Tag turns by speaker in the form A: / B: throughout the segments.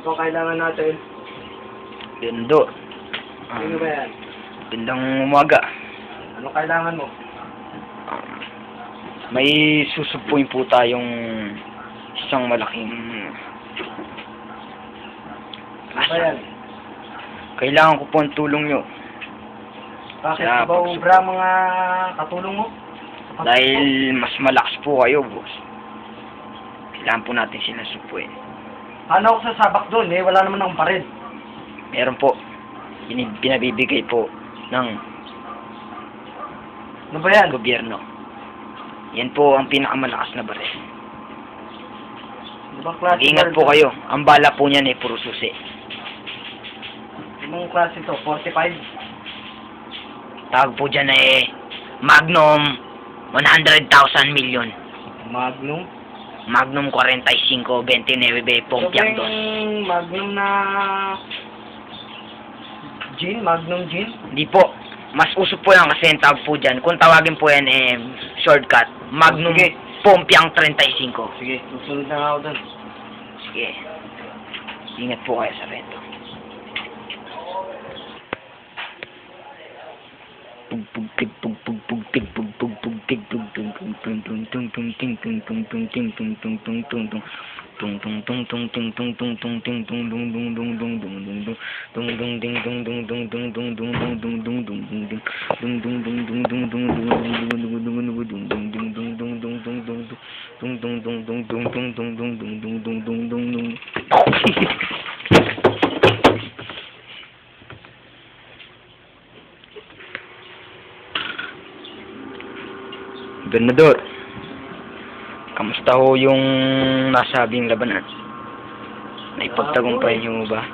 A: pang kailangan natin?
B: Bindo.
A: Sino ba yan?
B: Bindang umaga.
A: Ano kailangan mo?
B: May susupuin po tayong isang malaking
A: Ano ba yan?
B: Kailangan ko po ang tulong nyo.
A: Bakit
B: Sa
A: ba ubra mga katulong mo?
B: dahil mas malakas po kayo, boss. Kailangan po natin sila supuin.
A: Paano ako sasabak doon eh? Wala naman akong baril.
B: Meron po. Pinabibigay po ng
A: Ano ba yan?
B: gobyerno. Yan po ang pinakamalakas na baril.
A: Ano bang klase?
B: Mag-ingat po kayo. Ang bala po niyan puro susi.
A: Anong klase to? 45?
B: Tawag po dyan Magnum 100,000 million.
A: Magnum?
B: Magnum 45, 29, Pompiang
A: So,
B: dos.
A: yung Magnum na gin? Magnum gin?
B: Hindi po. Mas uso po yan kasi yung tawag po dyan. Kung tawagin po yan shortcut. Magnum
A: Sige.
B: Pompiang 35.
A: Sige, susunod na nga ako doon.
B: Sige. Ingat po kayo sa rento. Bernador, kamusta ho yung nasabing labanan? Naipagtagumpay niyo ba?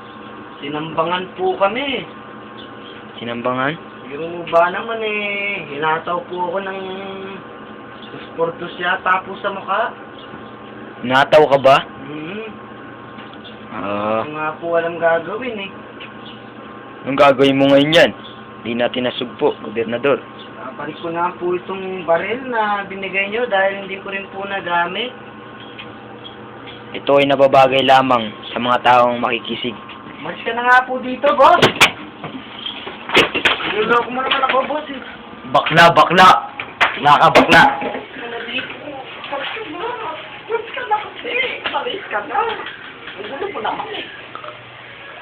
A: Sinambangan po kami.
B: Sinambangan?
A: Yung ba naman hinataw po ako ng sportos yata po sa mukha.
B: Nataw ka ba?
A: Ako nga po walang gagawin
B: Anong gagawin mo ngayon yan? Di natin nasugpo, Gobernador.
A: Balik ko na po itong baril na binigay nyo dahil hindi ko rin po nagamit.
B: Ito ay nababagay lamang sa mga taong makikisig.
A: Malis ka na nga po dito, boss! Niloloko mo naman ako, boss
B: Bakla, bakla! Nakabakla!
A: Malis ka na kasi! Malis ka na! Ang gulo po naman